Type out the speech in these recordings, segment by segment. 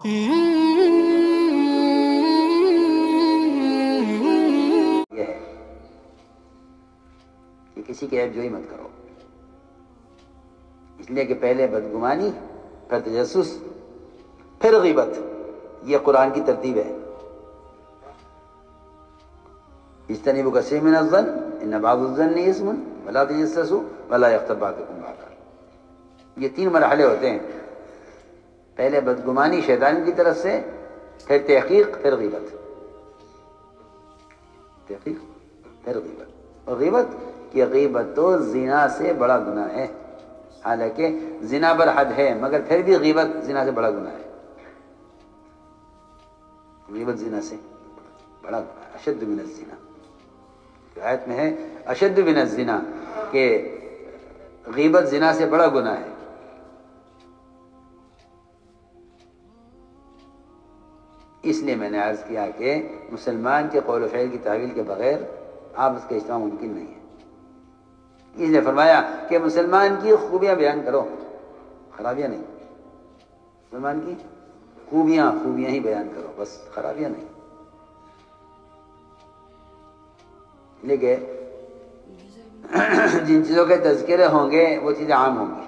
یہ ہے کہ کسی کی عیب جوئی مت کرو، اس لیے کہ پہلے بدگمانی، پھر تجسس، پھر غیبت. یہ قرآن کی ترتیب ہے. اجتنبوا کثیرا من الظن ان بعض الظن اثم ولا تجسسوا ولا یغتب بعضکم بعضا. یہ 3 مرحلے ہوتے ہیں. پہلے بدگمانی شیطان کی طرف سے، پھر تحقیق، پھر غیبت. تحقیق پھر غیبت. اور غیبت کہ غیبت تو زنا سے بڑا گناہ ہے. حالانکہ زنا بر حد ہے، مگر پھر بھی غیبت زنا سے بڑا گناہ ہے. غیبت زنا سے بڑا گناہ ہے، اشد من الزنا. آیت میں ہے اشد من الزنا، کہ غیبت زنا سے بڑا گناہ ہے. اس لیے میں نے عرض کیا کہ مسلمان کے قول و فعل کی تحویل کے بغیر آپس کا اجتماع ممکن نہیں ہے. اس لیے فرمایا کہ مسلمان کی خوبیاں بیان کرو، خرابیاں نہیں. مسلمان کی خوبیاں ہی بیان کرو، بس خرابیاں نہیں. لیکن جن چیزوں کے تذکرے ہوں گے وہ چیزیں عام ہوں گی.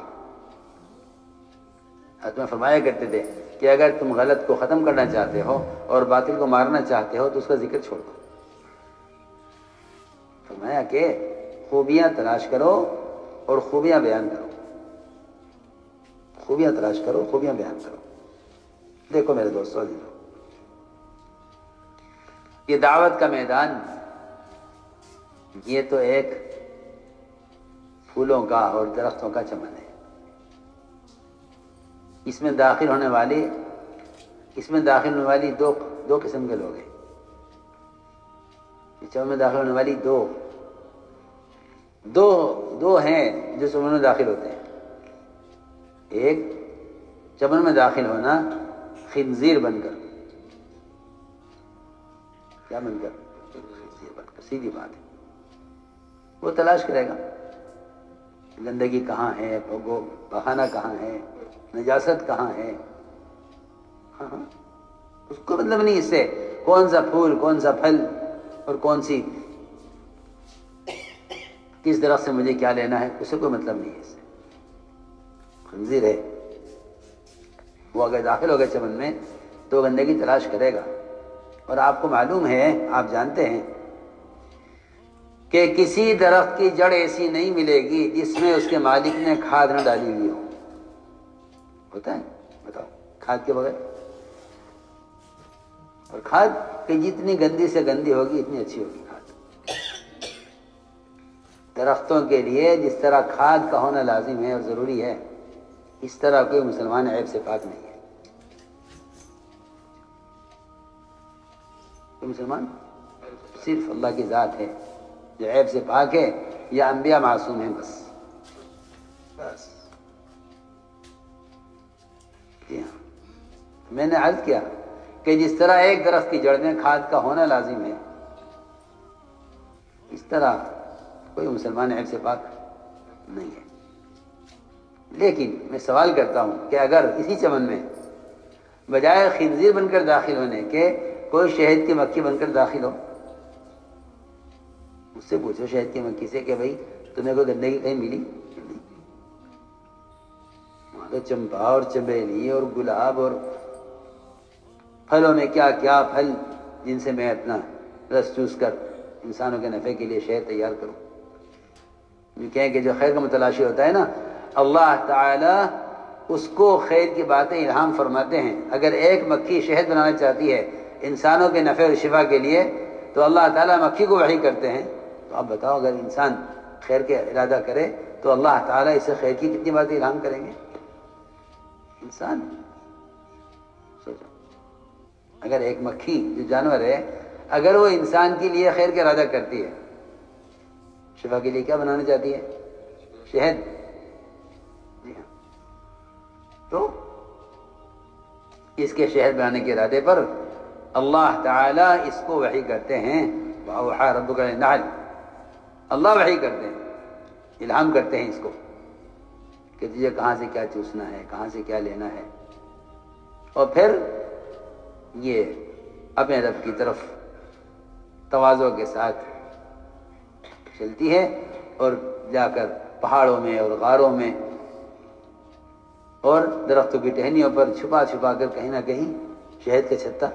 تمہیں فرمایا کرتے تھے کہ اگر تم غلط کو ختم کرنا چاہتے ہو اور باطل کو مارنا چاہتے ہو تو اس کا ذکر چھوڑ دو. فرمایا کہ خوبیاں تلاش کرو اور خوبیاں بیان کرو. خوبیاں تلاش کرو، خوبیاں بیان کرو. دیکھو میرے دوستو، یہ دعوت کا میدان، یہ تو ایک پھولوں کا اور درختوں کا چمن ہے. اس میں داخل ہونے والی دو قسم کے لوگ ہیں. اس چمن میں داخل ہونے والی دو ہیں جو چمن میں داخل ہوتے ہیں. ایک چمن میں داخل ہونا خنزیر بن کر. کیا بن کر؟ خنزیر بن کر. سیدھی بات ہے. وہ تلاش کرے گا گندگی کہاں ہے، بہانہ کہاں ہے، نجاست کہاں ہے. ہاں اس کو مطلب نہیں اس سے کون سا پھول، کون سا پھل اور کس درخت سے مجھے کیا لینا ہے، اسے کوئی مطلب نہیں ہے اس سے. خنزیر ہے وہ. اگر داخل ہوگا چمن میں تو گندگی تلاش کرے گا. اور آپ کو معلوم ہے، آپ جانتے ہیں کہ کسی درخت کی جڑ ایسی نہیں ملے گی جس میں اس کے مالک نے کھاد نہ ڈالی ہوئی ہو. ہوتا ہے؟ بتاؤ. کھاد کے بغیر. اور کھاد کہ جتنی گندی سے گندی ہوگی اتنی اچھی ہوگی کھاد. درختوں کے لیے جس طرح کھاد کا ہونا لازم ہے اور ضروری ہے، اس طرح کوئی مسلمان عیب سے پاک نہیں ہے. کوئی مسلمان صرف اللہ کی ذات ہے جو عیب سے پاک ہے، یا انبیاء معصوم ہیں بس. میں نے عرض کیا کہ جس طرح ایک درخت کی جڑ میں کھاد کا ہونا لازم ہے، اس طرح کوئی مسلمان عیب سے پاک نہیں ہے. لیکن میں سوال کرتا ہوں کہ اگر اسی چمن میں بجائے خنزیر بن کر داخل ہونے کے کوئی شہد کی مکھی بن کر داخل ہو، اس سے پوچھو شہد کی مکھی سے کہ بھائی تمہیں کوئی گندگی کہیں ملی؟ وہاں تو چمپا اور چمیلی اور گلاب اور پھلوں میں کیا کیا پھل جن سے میں اپنا رس چوس کر انسانوں کے نفع کے لیے شہد تیار کروں. یہ کہیں کہ جو خیر کا متلاشی ہوتا ہے نا، اللہ تعالی اس کو خیر کی باتیں الہام فرماتے ہیں. اگر ایک مکھی شہد بنانا چاہتی ہے انسانوں کے نفع اور شفا کے لیے تو اللہ تعالیٰ مکھی کو وحی کرتے ہیں. تو آپ بتاؤ، اگر انسان خیر کے ارادہ کرے تو اللہ تعالیٰ اسے خیر کی کتنی باتیں الہام کریں گے. انسان سوچو، اگر ایک مکھی جو جانور ہے، اگر وہ انسان کے لیے خیر کا ارادہ کرتی ہے، شفا کے لیے کیا بنانا چاہتی ہے؟ شہد. جی ہاں. تو اس کے شہد بنانے کے ارادے پر اللہ تعالیٰ اس کو وحی کرتے ہیں. وَأَوْحَىٰ رَبُّكَ إِلَى النَّحْلِ. اللہ وحی کرتے ہیں، الہام کرتے ہیں اس کو کہ تجھے کہاں سے کیا چوسنا ہے، کہاں سے کیا لینا ہے. اور پھر یہ اپنے رب کی طرف تواضع کے ساتھ چلتی ہے اور جا کر پہاڑوں میں اور غاروں میں اور درختوں کی ٹہنیوں پر چھپا چھپا کر کہیں نہ کہیں شہد کا چھتا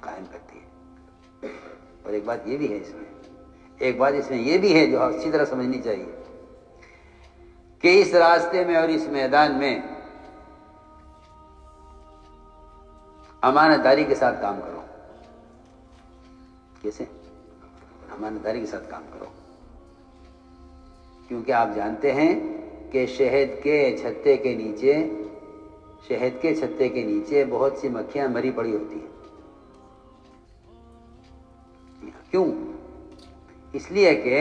قائم کرتی ہے۔ اور ایک بات یہ بھی ہے اس میں یہ بھی ہے جو اچھی طرح سمجھنی چاہیے کہ اس راستے میں اور اس میدان میں امانت داری کے ساتھ کام کرو۔ کیسے؟ امانت داری کے ساتھ کام کرو، کیونکہ آپ جانتے ہیں کہ شہد کے چھتے کے نیچے بہت سی مکھیاں مری پڑی ہوتی ہیں۔ کیوں؟ اس لیے کہ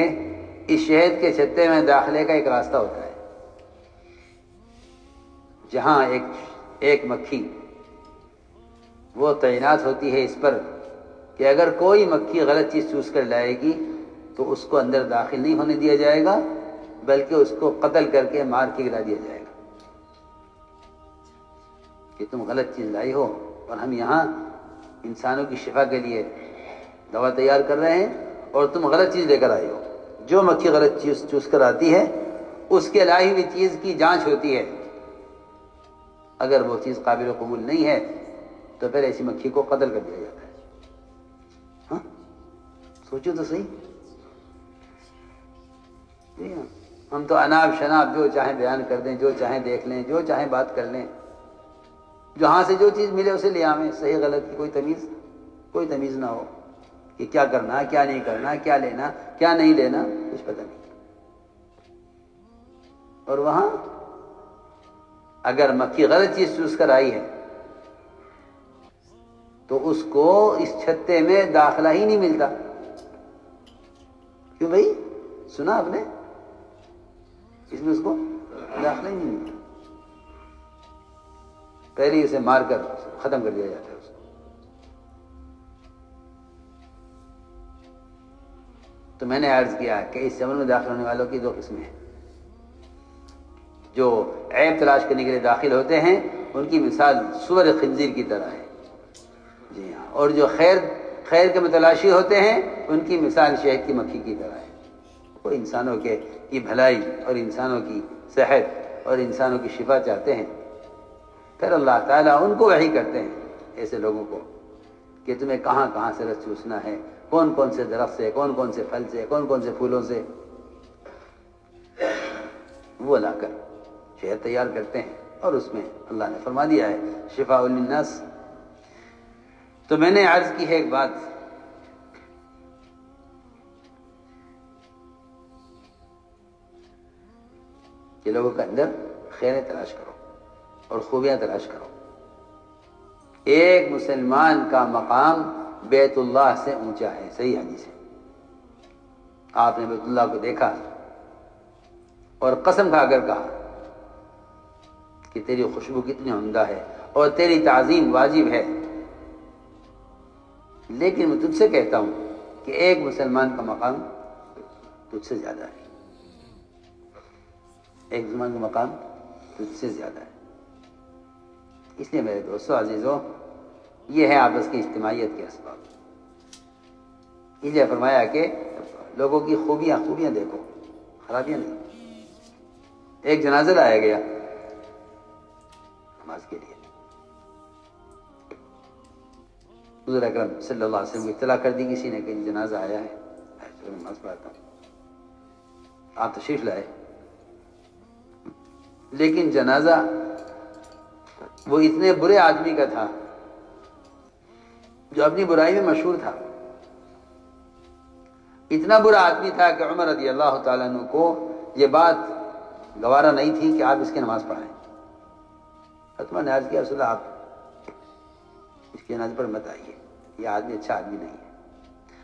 اس شہد کے چھتے میں داخلے کا ایک راستہ ہوتا ہے، جہاں ایک مکھی وہ تعینات ہوتی ہے اس پر کہ اگر کوئی مکھی غلط چیز چوس کر لائے گی تو اس کو اندر داخل نہیں ہونے دیا جائے گا، بلکہ اس کو قتل کر کے مار کے گرا دیا جائے گا کہ تم غلط چیز لائی ہو، اور ہم یہاں انسانوں کی شفا کے لیے دوا تیار کر رہے ہیں اور تم غلط چیز لے کر آئی ہو۔ جو مکھی غلط چیز چوس کر آتی ہے اس کے لائی ہوئی چیز کی جانچ ہوتی ہے، اگر وہ چیز قابل قبول نہیں ہے تو پھر ایسی مکھی کو قتل کر دیا جاتا ہے۔ ہاں سوچو تو صحیح، ہم تو اناب شناب جو چاہیں بیان کر دیں، جو چاہیں دیکھ لیں، جو چاہیں بات کر لیں، جہاں سے جو چیز ملے اسے لے آویں، صحیح غلط کی کوئی تمیز نہ ہو کہ کیا کرنا ہے، کیا نہیں کرنا، کیا لینا، کیا نہیں لینا، کچھ پتہ نہیں۔ اور وہاں اگر مکھی غلط چیز چوس کر آئی ہے تو اس کو اس چھتے میں داخلہ ہی نہیں ملتا۔ کیوں بھائی؟ سنا آپ نے؟ اس میں اس کو داخلہ ہی نہیں ملتا، پہلے ہی اسے مار کر ختم کر دیا جاتا ہے اس کو۔ تو میں نے عرض کیا کہ اس عمل میں داخل ہونے والوں کی دو قسمیں ہیں، جو عیب تلاش کرنے کے لیے داخل ہوتے ہیں ان کی مثال سور خنزیر کی طرح ہے، جی ہاں، اور جو خیر کے متلاشی ہوتے ہیں ان کی مثال شہد کی مکھی کی طرح ہے۔ وہ انسانوں کی بھلائی اور انسانوں کی صحت اور انسانوں کی شفا چاہتے ہیں، پھر اللہ تعالیٰ ان کو وحی کرتے ہیں ایسے لوگوں کو کہ تمہیں کہاں کہاں سے رس چوسنا ہے، کون کون سے درخت سے، کون کون سے پھل سے، کون کون سے پھولوں سے، وہ لا کر شہد تیار کرتے ہیں، اور اس میں اللہ نے فرما دیا ہے شفاء للناس۔ تو میں نے عرض کی ہے ایک بات کہ لوگوں کے اندر خیریں تلاش کرو اور خوبیاں تلاش کرو۔ ایک مسلمان کا مقام بیت اللہ سے اونچا ہے، صحیح حدیث ہے۔ آپ نے بیت اللہ کو دیکھا اور قسم کھا کر کہا کہ تیری خوشبو کتنی عمدہ ہے اور تیری تعظیم واجب ہے، لیکن میں تجھ سے کہتا ہوں کہ ایک مسلمان کا مقام تجھ سے زیادہ ہے، ایک مسلمان کا مقام تجھ سے زیادہ ہے۔ اس لیے میرے دوستو عزیزوں، یہ ہے آپس کی اجتماعیت کے اسباب۔ اس لیے فرمایا کہ لوگوں کی خوبیاں دیکھو، خرابیاں نہیں۔ ایک جنازہ لایا گیا نماز کے لیے، حضور اکرم صلی اللہ علیہ وسلم کو اطلاع کر دی کسی نے کہ جنازہ آیا ہے، چلو نماز پڑھاتا ہوں۔ آپ تشریف لائے، لیکن جنازہ وہ اتنے برے آدمی کا تھا جو اپنی برائی میں مشہور تھا، اتنا برا آدمی تھا کہ عمر رضی اللہ تعالیٰ عنہ کو یہ بات گوارا نہیں تھی کہ آپ اس کی نماز پڑھائیں۔ فتویٰ نے عرض کیا رسول اللہ آپ اس کی نماز پر مت آئیے، یہ آدمی اچھا آدمی نہیں ہے،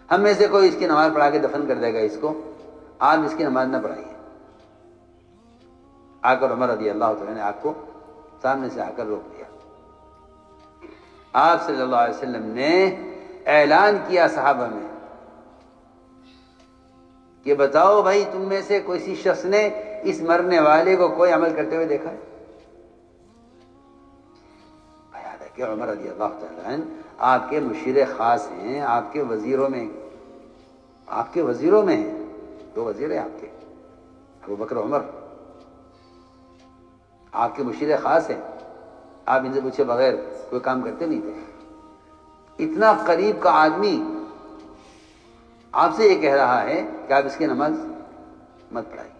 ہم میں سے کوئی اس کی نماز پڑھا کے دفن کر دے گا اس کو، آپ اس کی نماز نہ پڑھائیے۔ آ کر عمر رضی اللہ تعالیٰ نے آپ کو سامنے سے آ کر روک دیا۔ آپ صلی اللہ علیہ وسلم نے اعلان کیا صحابہ میں کہ بتاؤ بھائی تم میں سے کسی شخص نے اس مرنے والے کو کوئی عمل کرتے ہوئے دیکھا ہے؟ کہ عمر رضی اللہ تعالیٰ عنہ آپ کے مشیر خاص ہیں، آپ کے وزیروں میں ہیں، 2 وزیر ہیں آپ کے، ابو بکر عمر آپ کے مشیر خاص ہیں، آپ ان سے پوچھے بغیر کوئی کام کرتے نہیں تھے۔ اتنا قریب کا آدمی آپ سے یہ کہہ رہا ہے کہ آپ اس کی نماز مت پڑھائیے،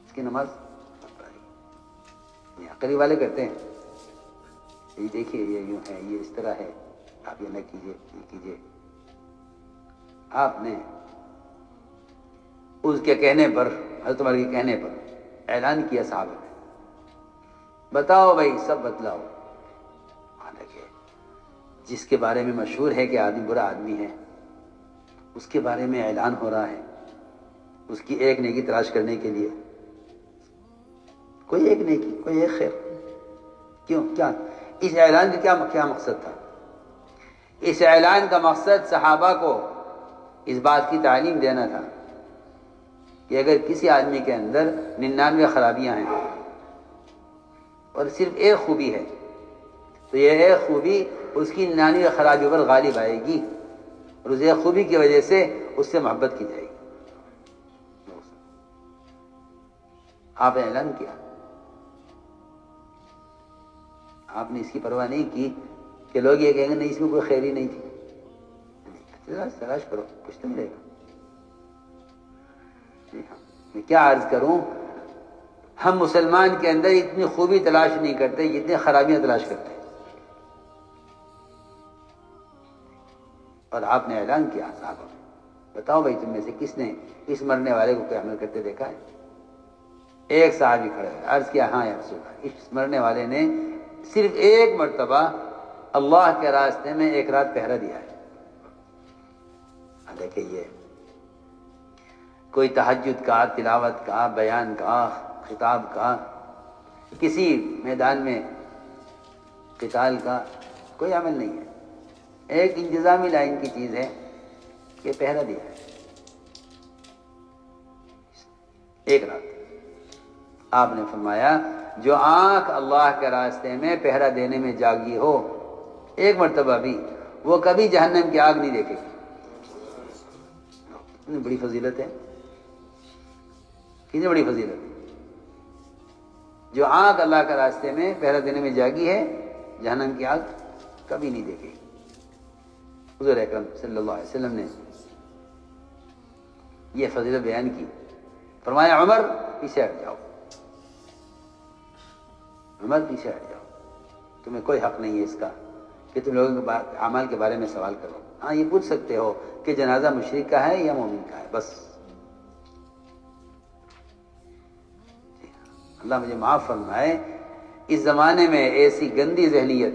اس کی نماز مت پڑھائیے۔ قریب والے کرتے ہیں، یہ دیکھیے یہ یوں ہے، یہ اس طرح ہے، آپ یہ نہ کیجیے، یہ کیجیے۔ آپ نے اس کے کہنے پر، حضرت عمر کے کہنے پر اعلان کیا صحابہ نے، بتاؤ بھائی سب بتلاؤ۔ حالانکہ جس کے بارے میں مشہور ہے کہ آدمی برا آدمی ہے، اس کے بارے میں اعلان ہو رہا ہے، اس کی ایک نیکی تلاش کرنے کے لیے، کوئی ایک نیکی، کوئی ایک خیر، کیوں؟ کیا اس اعلان کا کیا مقصد تھا؟ اس اعلان کا مقصد صحابہ کو اس بات کی تعلیم دینا تھا کہ اگر کسی آدمی کے اندر 99 خرابیاں ہیں اور صرف ایک خوبی ہے، تو یہ ایک خوبی اس کی 99 خرابیوں پر غالب آئے گی، اور اس ایک خوبی کی وجہ سے اس سے محبت کی جائے گی۔ آپ نے اعلان کیا، آپ نے اس کی پرواہ نہیں کی کہ لوگ یہ کہیں گے نہیں اس میں کوئی خیری نہیں تھی، تلاش کرو، کچھ تو ملے گا۔ میں کیا عرض کروں، ہم مسلمان کے اندر اتنی خوبی تلاش نہیں کرتے جتنی خرابیاں تلاش کرتے ہیں۔ اور آپ نے اعلان کیا صحابہ، بتاؤ بھائی تم میں سے کس نے اس مرنے والے کو کوئی عمل کرتے دیکھا ہے؟ ایک صحابی کھڑے ہوئے، عرض کیا ہاں یا رسول اللہ، اس مرنے والے نے صرف ایک مرتبہ اللہ کے راستے میں ایک رات پہرا دیا ہے۔ دیکھیں یہ کوئی تہجد کا، تلاوت کا، بیان کا، خطاب کا، کسی میدان میں قتال کا کوئی عمل نہیں ہے، ایک انتظامی لائن کی چیز ہے کہ پہرا دیا ہے ایک رات۔ آپ نے فرمایا جو آنکھ اللہ کے راستے میں پہرا دینے میں جاگی ہو ایک مرتبہ بھی، وہ کبھی جہنم کی آگ نہیں دیکھے گی۔ کتنی بڑی فضیلت ہے، کتنی بڑی فضیلت ہے۔ جو آنکھ اللہ کے راستے میں پہرا دینے میں جاگی ہے، جہنم کی آگ کبھی نہیں دیکھے گی۔ حضور اکرم صلی اللہ علیہ وسلم نے یہ فضیلت بیان کی، فرمایا عمر پیچھے ہٹ جاؤ، عمر پیچھے ہٹ جاؤ، تمہیں کوئی حق نہیں ہے اس کا کہ تم لوگوں کے اعمال کے بارے میں سوال کرو۔ ہاں یہ پوچھ سکتے ہو کہ جنازہ مشرک کا ہے یا مومن کا ہے، بس۔ اللہ مجھے معاف فرمائے، اس زمانے میں ایسی گندی ذہنیت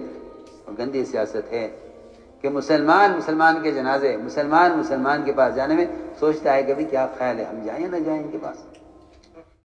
اور گندی سیاست ہے کہ مسلمان کے جنازے، مسلمان کے پاس جانے میں سوچتا ہے کبھی کیا خیال ہے ہم جائیں یا نہ جائیں ان کے پاس۔